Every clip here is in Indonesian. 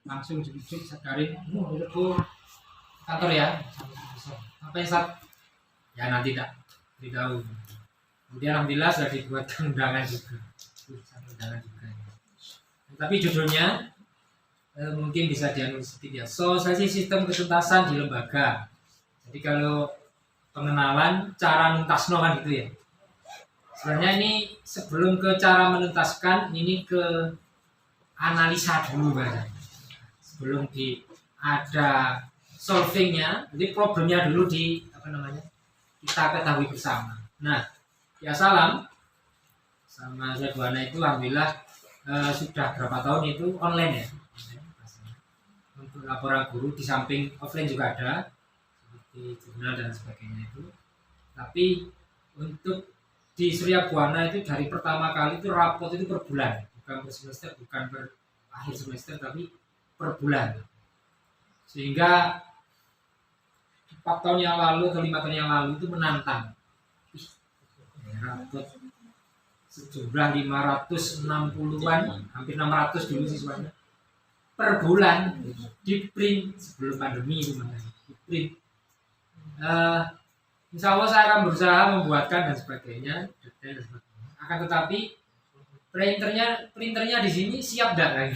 langsung dibujuk sadarin, itu kantor ya, apa yang saat ya nanti tak beritahu. Kemudian alhamdulillah sudah dibuatkan undangan juga, tapi judulnya mungkin bisa dianalisis ya. Sosialisasi sistem ketuntasan di lembaga. Jadi kalau pengenalan cara nuntasno kan gitu ya. Sebenarnya ini sebelum ke cara menuntaskan, ini ke analisa dulu kan. Sebelum ada solvingnya, jadi problemnya dulu kita ketahui bersama. Nah, ya salam sama saya Buana itu alhamdulillah sudah berapa tahun itu online ya. Untuk laporan guru di samping offline juga ada seperti jurnal dan sebagainya itu. Tapi untuk di Surya Buana itu dari pertama kali itu rapot itu per bulan, bukan per semester, bukan per akhir semester, tapi per bulan. Sehingga 4 tahun yang lalu atau 5 tahun yang lalu itu menantang. Rapot sejumlah 560-an, hampir 600 dulu siswanya per bulan di print sebelum pandemi itu di print. Insya Allah saya akan berusaha membuatkan dan sebagainya, detail dan sebagainya. Akan tetapi printernya di sini siap dan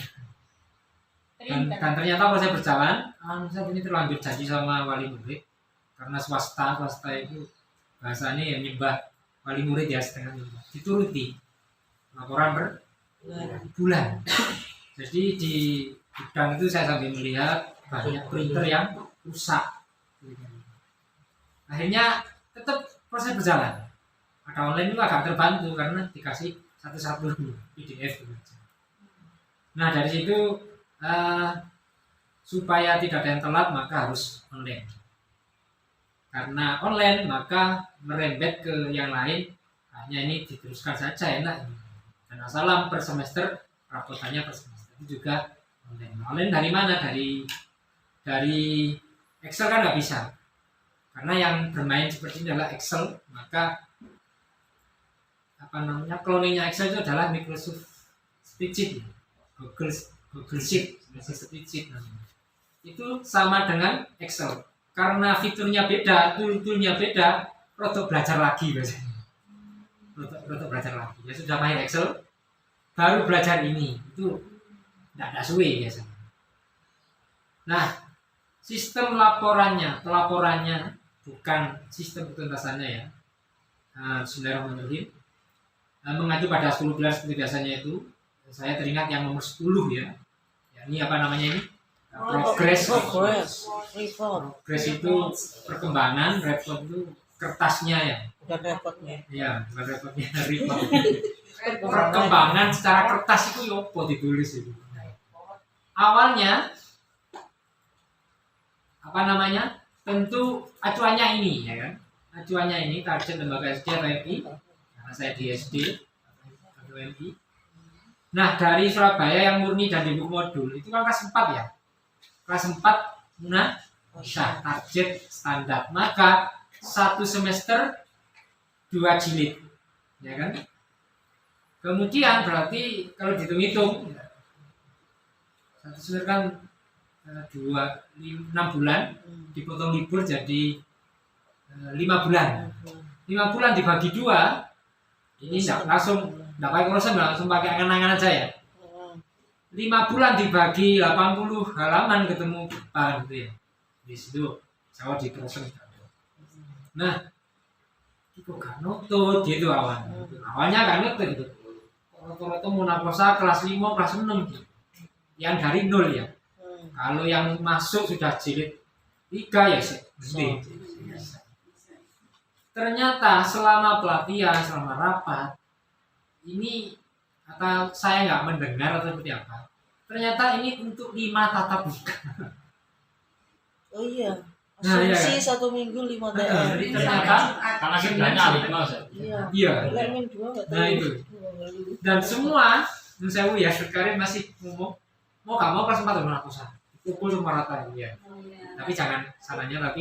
ternyata pas saya berjalan, saya ini terlanjur janji sama wali murid karena swasta itu bahasanya yang nyembah wali murid ya setengah nyembah, dituruti laporan per bulan. Jadi di gudang itu saya sambil melihat banyak printer yang rusak. Akhirnya tetap proses berjalan. Ada online itu agak terbantu karena dikasih satu-satu PDF. Nah dari situ supaya tidak ada yang telat maka harus online. Karena online maka merembet ke yang lain, hanya ini diteruskan saja enak. Dan salam per semester, rapotannya per semester itu juga online. Online dari mana? Dari Excel kan nggak bisa. Karena yang bermain seperti ini adalah Excel, maka cloningnya Excel itu adalah Microsoft Spreadsheet, Google Sheet, Spreadsheet. Itu sama dengan Excel. Karena fiturnya beda, toolnya beda, rodok belajar lagi biasanya. Rodok belajar lagi. Ya sudah main Excel, baru belajar ini. Itu tidak ada suwe biasanya. Nah, sistem pelaporannya bukan sistem ketuntasannya ya. Bismillahirrahmanirrahim. Mengacu pada 10 pilar seperti biasanya itu, saya teringat yang nomor 10 ya. Ini apa namanya ini? Progress itu perkembangan, report itu kertasnya ya. Bukan repotnya. Iya, bukan repotnya, report. Perkembangan secara kertas itu yopo ditulis itu. Awalnya tentu acuannya ini ya kan. Acuannya ini target lembaga SD atau MI. Karena saya di SD atau MI. Nah, dari Surabaya yang murni dan di buku modul itu kan kelas 4 ya. Kelas 4 bisa target standar. Maka 1 semester 2 jilid. Ya kan? Kemudian berarti kalau dihitung-hitung 1 semester kan 6 bulan dipotong libur jadi 5 bulan. 5 bulan dibagi 2 ini enggak langsung pakai angan-angan aja ya. 5 bulan dibagi 80 halaman ketemu depan gitu ya. Di situ Jawa di krosen. Nah, itu gak nutut gitu awalnya gak nutut gitu. Rata-rata munaprosa kelas 5, kelas 6 gitu. Yang dari 0 ya. Kalau yang masuk sudah jilid 3 ya sih. Ternyata selama pelatihan, selama rapat ini atau saya nggak mendengar atau seperti apa. Ternyata ini untuk 5 tatap muka. Oh iya. Nah, Asumsi iya. 1 minggu 5 DR. Ternyata karena sebenarnya Iya. Iya. 2 enggak tahu. Nah itu. Dan semua saya ya sekarang masih ngomong mau gak mau kelas 4 atau mana pukul semua rata ya. Tapi jangan salahnya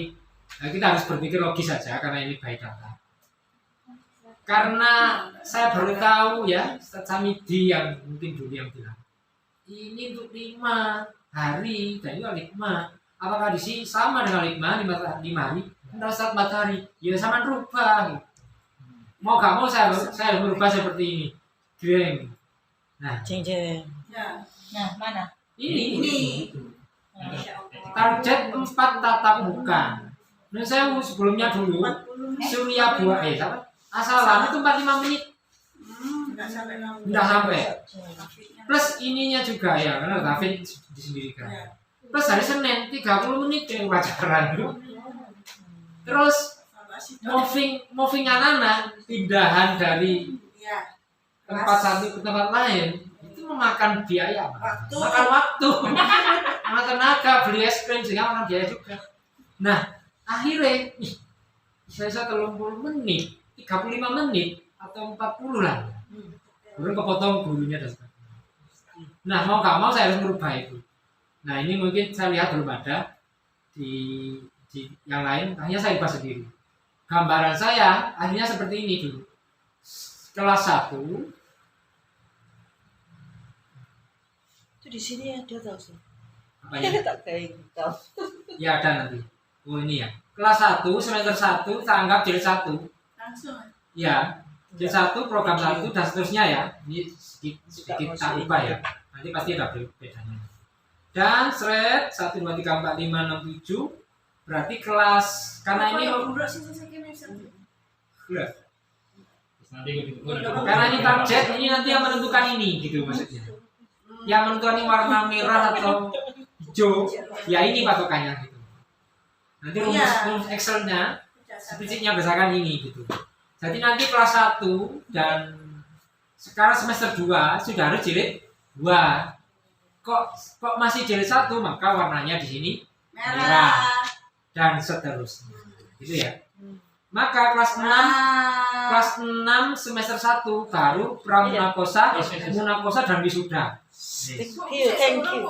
kita harus berpikir logis saja karena ini by data. Karena saya baru tahu ya, Ustaz Samidi yang mungkin dulu yang bilang ini untuk 5 hari dan juga 5. Apakah di sini sama dengan 5 hari? Antara saat matahari, ya sama rubah. Mau gak mau saya berubah seperti ini. Greng. Nah, Jeng jeng. Ya. Nah, mana? ini Nah, target 4 tatap muka. Nah, saya sebelumnya dulu 40 Surya Buah asalan itu 45 menit. Enggak sampai 60. Enggak sampai. Grafiknya. Plus ininya juga ya, karena David disendirikan. Ya. Plus hari Senin 30 menit yang pacaran. Terus moving anak-anak pindahan dari Ya. tempat satu ke tempat lain itu memakan biaya, Waktu. makan waktu, makan tenaga, beli es krim sehingga makan biaya juga. Nah akhirnya saya 30 menit, 35 menit atau 40 lah, belum kepotong gurunya dan sebagainya. Nah mau gak mau saya harus merubah itu. Nah ini mungkin saya lihat belum ada di yang lain, akhirnya saya ubah sendiri. Gambaran saya akhirnya seperti ini dulu. Kelas 1 Itu di sini ada tau sih. apa ya? Tak kayak tau. Ya ada nanti. Oh ini ya. Kelas 1 semester 1 kita anggap jilid 1. Langsung. Ya. Jilid 1 program 1 dan seterusnya ya. Ini sedikit tak ubah ya. Nanti pasti ada bedanya. Dan thread 1 2 3 4 5 6 7 berarti kelas karena ini karena ini target ini nanti yang menentukan ini gitu maksudnya. Yang menentukan ini warna merah atau hijau ya ini patokannya gitu. Nanti rumus Excel-nya spreadsheet-nya berdasarkan ini gitu. Jadi nanti kelas 1 dan sekarang semester 2 sudah harus jilid 2. Kok masih jilid 1 maka warnanya di sini merah dan seterusnya. Gitu ya. Maka kelas 6 semester 1 baru pramunakosa, munakosa dan wisuda. Thank you.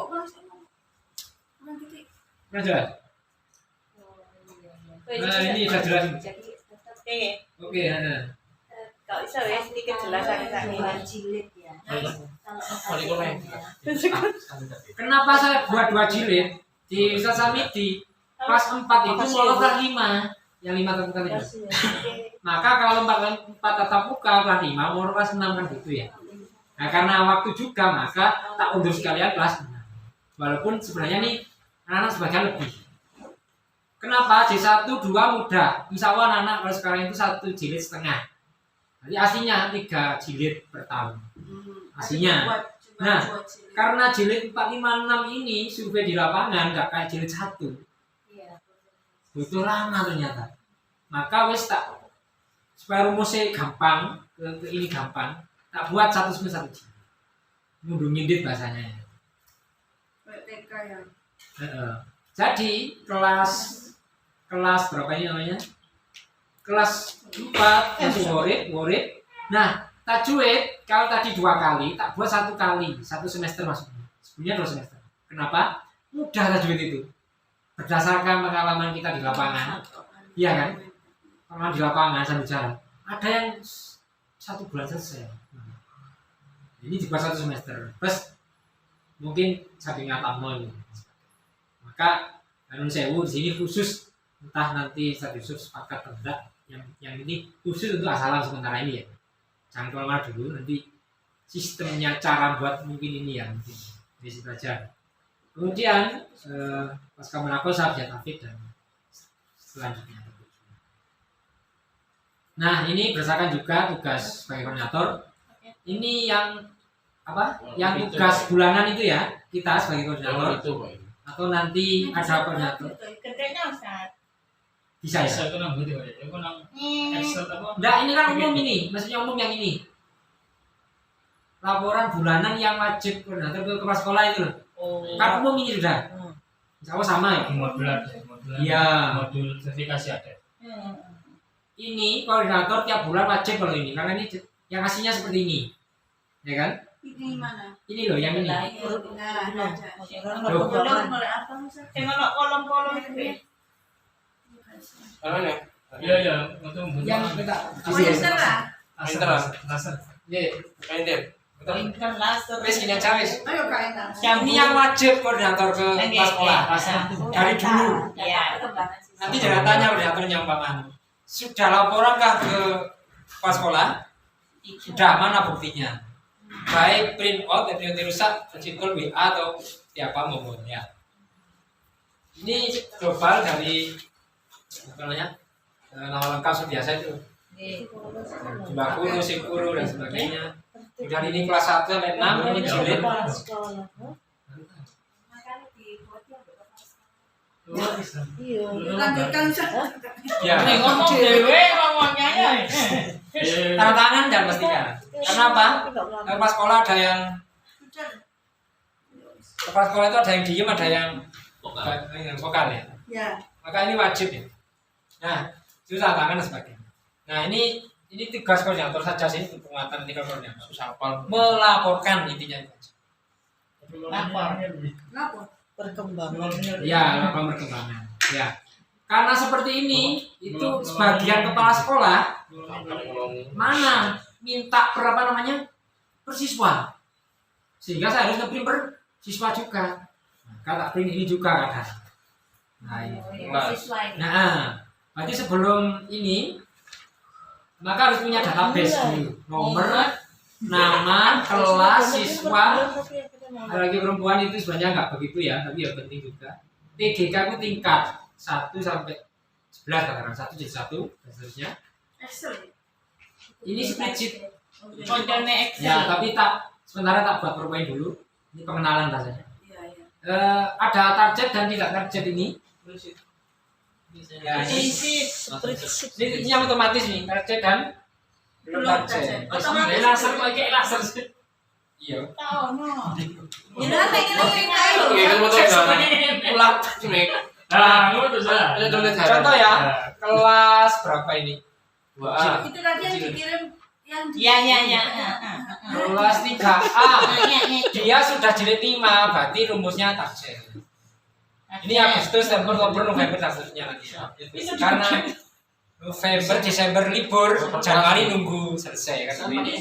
Sudah. Nah, ini sudah jelas. Oke, nah. Kalau bisa ya sedikit jelasan Jilid ya. Kenapa saya buat 2 jilid? Di Sasamidi kelas 4 itu mau 5. Yang 5 tatap muka itu. Maka kalau 4 tatap muka kelas 5 mau kelas 6 kan gitu ya. Nah karena waktu juga maka tak undur sekalian kelas 6. Walaupun sebenarnya nih anak-anak sebagian lebih. Kenapa? J1 2 mudah. Insya Allah anak kalau sekarang itu 1 jilid setengah. Jadi aslinya 3 jilid per tahun. Aslinya. Nah, karena jilid 4, 5, 6 ini survei di lapangan nggak kayak jilid 1. Butuh lama ternyata. Maka wes tak supaya rumusnya gampang, ke ini gampang, tak buat 1 semester 1 jilid. Mundur nyindit bahasanya. TK ya. Jadi kelas berapa ini namanya? Kelas 4 masih murid. Nah, tajwid kalau tadi 2 kali, tak buat 1 kali, 1 semester maksudnya. Sebenarnya 2 semester. Kenapa? Mudah tajwid itu. Berdasarkan pengalaman kita di lapangan. Iya kan? Pengalaman di lapangan sambil jalan. Ada yang 1 bulan selesai. Ini dibuat 1 semester. Terus mungkin sambil ngatam ini. Maka Nun Sewu di sini khusus entah nanti Ustaz Yusuf sepakat atau enggak yang ini khusus untuk asalan sementara ini ya. Jangan keluar dulu nanti sistemnya cara buat mungkin ini ya mungkin di situ aja. Kemudian pas kamu aku sahabat Hafid dan selanjutnya. Nah ini berdasarkan juga tugas sebagai koordinator. Ini yang apa? Yang tugas bulanan itu ya kita sebagai koordinator. Atau nanti ada koordinator. Kerjanya Ustaz. Bisa ya? Enggak, ini kan umum ini. Maksudnya umum yang ini. Laporan bulanan yang wajib koordinator ke kepala sekolah itu loh. Kan umum ini sudah. Insya Allah sama ya? Modul Iya. Modul sertifikasi ada. Ini koordinator tiap bulan wajib kalau ini. Karena ini yang aslinya seperti ini. Ya kan? Ini mana? Ini loh yang ini. Nah, Loh. mulai apa Mas? Dengan kolom-kolom itu. Mana? Iya, untuk Yang kita Oh, ya, serah. Pinter lah. Iya. Kelas Wis gini aja wis. Ayo Kak Endang. Ini yang wajib koordinator ke kepala sekolah. Dari dulu. Ya. Nanti jangan tanya koordinatornya Mbak. Sudah laporankah ke kepala sekolah? Sudah, mana buktinya? Baik print out, yang rusak, digital WA atau siapa maupun ya. Ini global dari apa namanya? Nama lengkap biasa itu. Jumlah guru, guru dan sebagainya. Dan ini kelas 1 sampai 6 ini jilid. Sekolah. Hah? Makanya dibuat ya. Iya. Lanjutkan saja. Ya. Ngomong dewe ngomongnya ya. Tanda tangan dan pastikan. Kenapa? Kepala sekolah ada yang Sudah. kepala sekolah itu ada yang diem, ada yang vokal ya. Ya. Maka ini wajib ya. Nah, itu tanda tangan dan sebagainya. Nah, ini tugas koordinator saja sih, penguatan tingkat koordinator. Melaporkan intinya itu. Lapor. Kenapa? Perkembangan. Ya, laporan perkembangan. Ya. Karena seperti ini, itu sebagian kepala sekolah mana minta berapa namanya persiswa, sehingga saya harus nge-print per siswa juga. Kata print ini juga kadang. Nah, ini. Nah, berarti sebelum ini maka harus punya database dulu, nomor, nama, kelas, siswa. Lagi perempuan itu sebenarnya nggak begitu ya, tapi ya penting juga. TGK itu tingkat 1 sampai 11 katakan 1 jadi 1 dan seterusnya. Excel. Ini spreadsheet. Kontennya Excel. Ya, tapi sementara tak buat PowerPoint dulu. Ini pengenalan rasanya. Iya, iya. Ada target dan tidak target ini. Ya, ini yang otomatis nih, target dan belum target. Otomatis. Laser pakai laser. Iya. Tahu no. Ini nanti kita tahu. Ulang. Nah, itu salah. Contoh ya, kelas berapa ini? 2A. Itu tadi yang dikirim yang Ya. Kelas 3A. Dia sudah jilid 5, berarti rumusnya target. Ini Agustus, September, Oktober, November dan seterusnya nanti. Karena November, Desember libur, Januari nunggu selesai kan ini.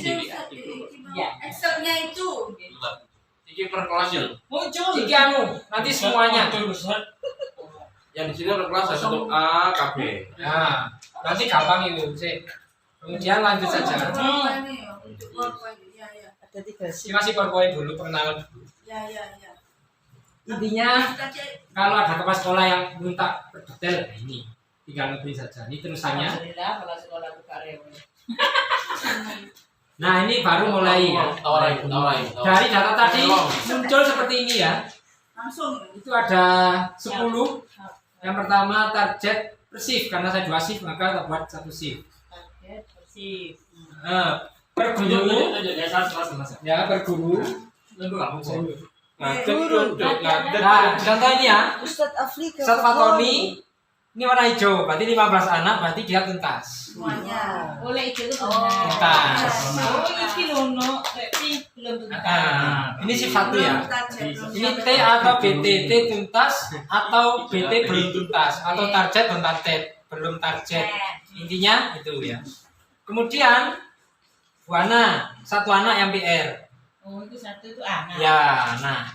Excelnya itu. Iki per kelas ya. Muncul. Iki nanti semuanya. Yang di sini per kelas ada untuk A, KB. Nah, nanti gampang itu sih. Kemudian lanjut saja. Ini untuk PowerPoint. Ya, ya. Ada 3 Ini masih PowerPoint dulu, perkenalan dulu. Ya, ya, ya. Intinya Tadi kalau ada kepala sekolah yang minta detail, nah ini tinggal nge-print saja. Ini terusannya. Alhamdulillah kalau sekolah buka rewe. Nah, ini baru mulai ya. Tawarai. Dari data tadi muncul seperti ini ya. langsung. Itu ada 10. Yang pertama target per shift, karena saya 2 shift maka tak buat 1 shift. Target bersih. Per guru Selesai. ya, per guru. Itu kamu. Nah, contoh ini ya. Ustadz Afrika. Ustadz Fatoni ini warna hijau, berarti 15 anak, berarti dia tuntas. Semuanya. Oleh itu tuh. Tuntas. Oh, ini lono, tapi belum tuntas. Nah, ini shift 1 ya. Belum Ini target, T atau BT, T tuntas atau BT belum tuntas atau target belum target, belum target. Intinya itu ya. Kemudian Buana, 1 anak yang PR. Oh, itu satu itu anak. Ya, nah.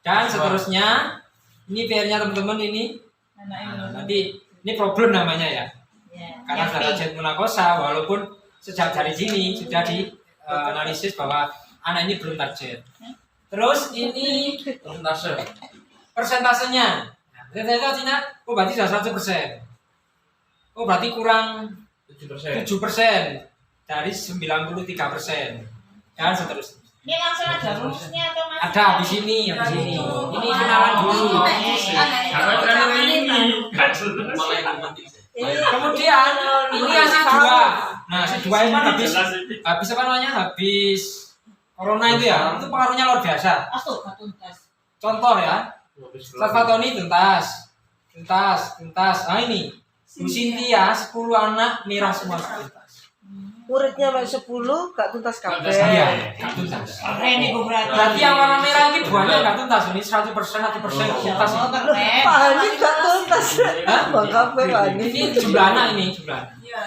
Dan seterusnya ini PR-nya teman-teman ini. Anak Nah, itu. nanti ini problem namanya ya. Ya. Karena Yang darajat munakosa walaupun sejak dari sini sudah dianalisis bahwa anak ini belum target. Terus ini persentasenya. Nah, persentasenya oh berarti sudah 100%. Oh berarti kurang 7% dari 93% dan seterusnya. Ini langsung ada rumusnya atau masih? Ada di sini, di sini. Ini kenalan dulu. Karena trainer ini. Kemudian ini yang si 2. Nah, si 2 itu habis apa namanya? Habis corona itu ya. Itu pengaruhnya luar biasa. Aduh, nggak tuntas. Contoh ya. Ustadz Fatoni tuntas. Nah ini Bu Cynthia 10 anak mirah semua tuntas. Muridnya masih 10, gak tuntas kabeh. Iya, nggak tuntas. Keren nih Bu berarti. Berarti yang warna merah ini buahnya nggak tuntas. Ini 100% tuntas. Oh, Loh, keren. Pak Hani gak tuntas. Bang kabeh Pak Hani. Ini jumlah anak ini jumlah. Iya.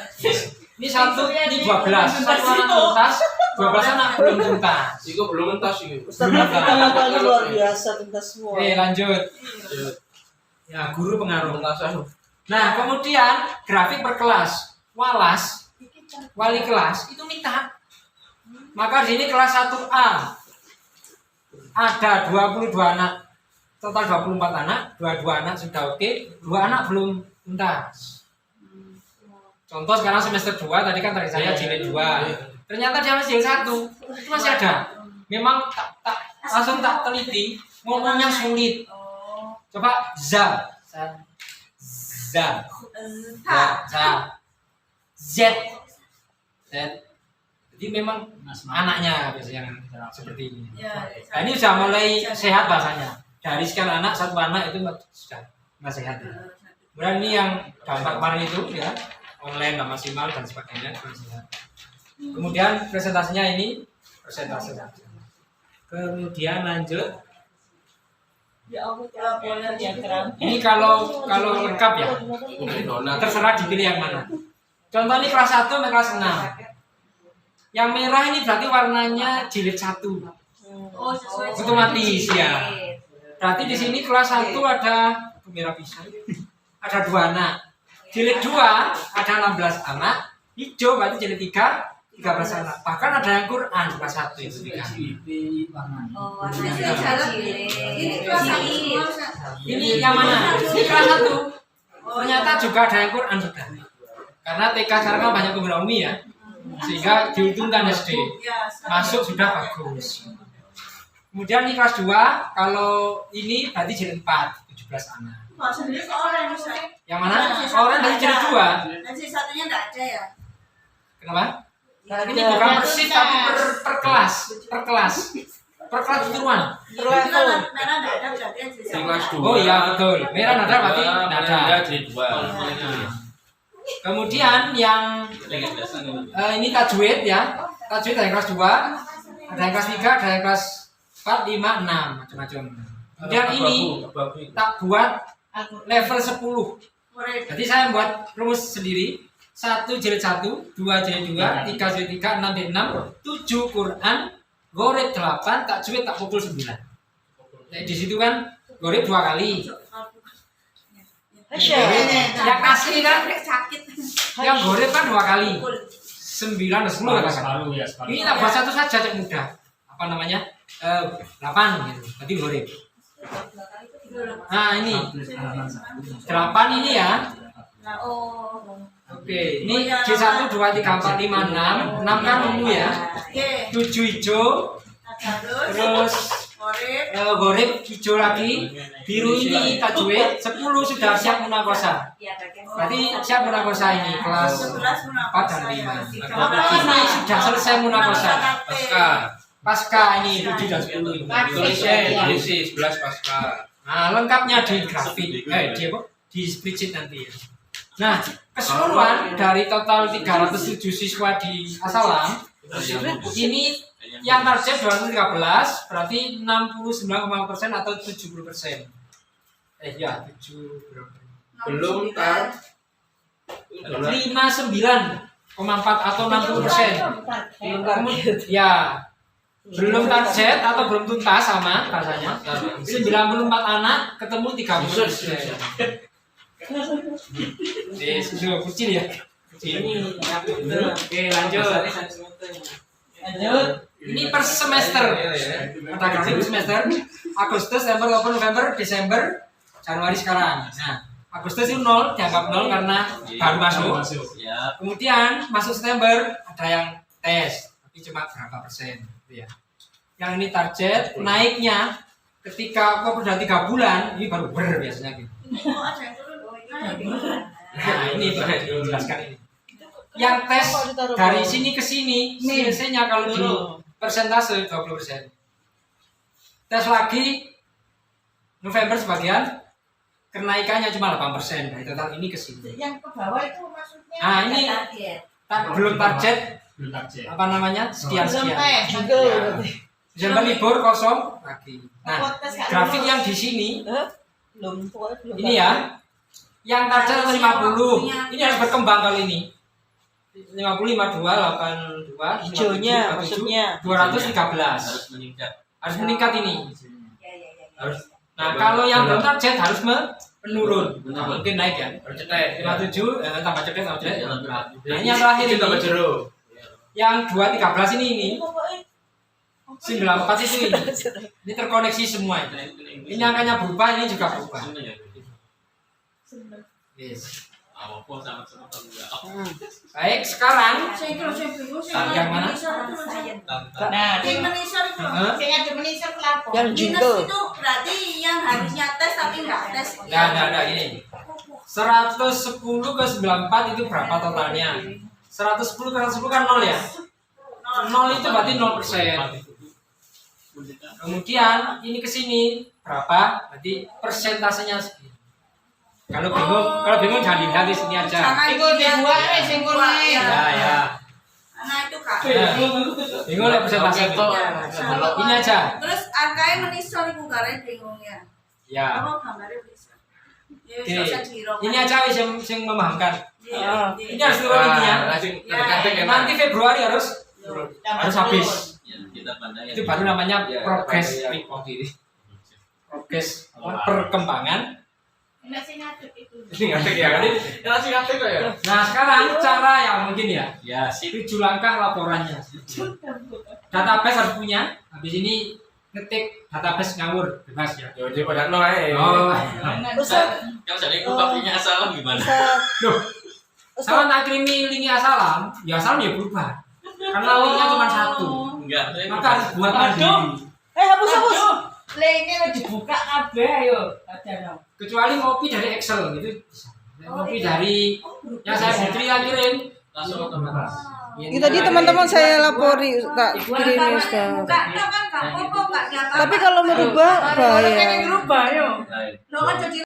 Ini 1, ini 12. 1 anak tuntas, 12 anak belum tuntas. Iku belum entas iki. Ustaz Rafi tanggapannya luar biasa tuntas semua. Oke, lanjut. Ya, guru pengaruh. Pentasan. Nah, kemudian grafik per kelas. Walas, wali kelas itu minta. Maka di sini kelas 1A ada 22 anak, total 24 anak, 22 anak sudah oke, 2 anak belum tuntas. Contoh sekarang semester 2, tadi kan tadi saya jilid 2. Ternyata dia masih jilid 1, itu masih ada. Memang langsung tak teliti, ngomongnya sulit. Oh. Coba za. Z. Jadi memang anaknya biasanya yang seperti ini. Ya. Nah, ini sudah mulai sehat bahasanya. Dari sekian anak, satu anak itu sudah sehat. Kemudian ini yang gambar kemarin itu ya, online nggak maksimal dan sebagainya, sehat. Kemudian presentasinya ini presentasi. Kemudian lanjut. Ya Allah, Kalau boleh diagram. Ini kalau lengkap ya, Donat. terserah dipilih yang mana. Contoh ini kelas 1 sampai kelas 6. Yang merah ini berarti warnanya jilid 1. Oh, sesuai. Otomatis ya. Berarti di sini kelas 1 ada merah pisang. Ada 2 anak. Jilid 2 ada 16 anak. Hijau berarti jilid 3 13 anak. Bahkan ada yang Quran kelas 1 itu 3. Oh, Ini warnanya jalan. jilid. Ini kelas satu semua, Ustaz. Ini yang mana? Ini kelas 1. Ternyata juga ada yang Quran sudah. Karena TK sekarang kan banyak pemula umi ya. Sehingga dihitungkan SD. Ya, Masuk sudah bagus. Kemudian ini kelas 2, kalau ini berarti jilid 4, 17 anak. Kalau sendiri ke orang Ustaz. Yang mana? Orang dari jilid 2. Dan satunya enggak ada ya. Kenapa? Ini bukan persis tapi per kelas. Per kelas keseluruhan. Merah enggak ada berarti yang sisa. Kelas 2. Oh iya betul. Merah nada berarti nada. Ada jilid 2. Kemudian yang ini tajwid ya. Tajwid ada yang kelas 2, ada yang kelas 3, ada yang kelas 4, 5, 6 macam-macam. Kemudian ini tak buat level 10. Jadi saya buat rumus sendiri. 1 jilid 1, 2 jilid 2, 3 jilid 3, 6 jilid 6, 7 Quran, gorib 8, tajwid tak pukul 9. Nah, di situ kan gorib 2 kali. Yang asli kan sakit. yang gorib kan 2 kali. 9 dan 10 katakan. Ini tak buat satu saja cek mudah. Apa namanya? 8 gitu. Berarti gorib. Nah, ini 8 ini ya. Oh. Oke, ini J1 2 3 4 5 6. 6 kan ungu ya. Oke. 7 hijau, terus gorib hijau lagi. Biru ini tajwid, 10 sudah siap munakosah. Berarti siap munakosah ini kelas 4 dan 5. Ini sudah selesai munakosah. Pasca ini 7 dan 10 ini. Isi 11 pasca. Nah, lengkapnya di grafik, di spreadsheet nanti ya. Nah, keseluruhan dari total 307 siswa di Asalam, ini yang target 213 berarti 69,5% atau 70%. Ya, 7 berapa? Belum kan? 59,4 atau 60%. Ya, belum target atau belum tuntas sama bahasanya. 94 anak ketemu 30%. Sudah kecil ya. Oke, lanjut. Ini per semester. Ada grafik semester. Agustus, September, Oktober, November, Desember, Januari sekarang. Nah, Agustus itu 0, dianggap 0 karena baru masuk. Kemudian masuk September ada yang tes, tapi cuma berapa persen gitu ya. Yang ini target naiknya ketika Oktober sudah 3 bulan, ini baru biasanya gitu. Nah, ini baru dijelaskan ini. Yang tes dari sini ke sini, biasanya kalau di persentase 20%. Tes lagi November sebagian, kenaikannya cuma 8% dari total ini ke sini. Yang ke bawah itu maksudnya Nah, ini belum target apa namanya? Sekian. Desember libur kosong lagi. Nah, grafik yang di sini ini ya. Yang target 50. Ini harus berkembang kali ini. 55 282 Hijaunya maksudnya. 213 Harus meningkat. harus meningkat ini. Ya, ya, ya. Harus. Nah, kalau yang belum target harus menurun. Benar. Mungkin naik ya. Harus cetek. 57 tambah cetek tambah cetek. Jangan berat. Nah, ini yang terakhir Itu tambah ini. jeruk. Yang 213 ini. 94 itu ini. Ini terkoneksi semua itu. Ini angkanya berubah, ini juga berubah. Yes. Apa sangat sangat enggak. Baik, sekarang Saya kira saya bingung, Yang mana? Nah, Di Indonesia itu. Hah? sing ada menisor kelapa. Yang Minus jingle. itu berarti yang harusnya tes tapi nggak tes. Nah, ini 110 ke 94 itu berapa totalnya? 110 ke 110 kan 0 ya? 0 itu berarti 0%. Kemudian ini ke sini berapa? Berarti persentasenya segini. Kalau bingung jangan dilihat di sini aja. Jangan Iku dilihat. dibuat sing kono ae. Ya, ya. Nah itu kak. Bingung lihat persentase. Ini aja. Terus angkanya menisor ibu karena bingungnya. Ya. Apa gambarnya menisor? Ya Oke. bisa dihiraukan. Ini aja yang memahamkan. Iya, Ini iya. harus turun ini ya. Langsung Ya, tergantung ya. ya. Nanti Februari harus habis. Ya, kita pandai. Itu baru namanya Ya, progress ya. report ini. Progress perkembangan. Nek sing ngadep itu. Ini ngadek ya kan? Ini langsung ngadek kok ya. Nah, sekarang cara yang mungkin ya. Ya, sip. 7 langkah laporannya. Database harus punya. Habis ini ngetik database ngawur bebas ya. Ya udah pada no ae. Oh. Ustaz, Kalau jadi kupaknya salah gimana? Ustaz. Loh, Ustaz. kalau tak kirimi linknya salam, ya salam ya berubah. Karena linknya cuma satu. Enggak. Maka harus buat mandiri. Hapus. Linknya dibuka kabeh ayo. Ada Kecuali ngopi dari Excel gitu bisa. Ngopi dari yang saya Putri yang kirim Langsung otomatis. Itu tadi teman-teman saya lapori, tak kirim Ustaz. Buka itu kan nggak apa-apa, nggak diapa-apa. Tapi kalau merubah bahaya. Rubah yo. Baik. Lo kan jadi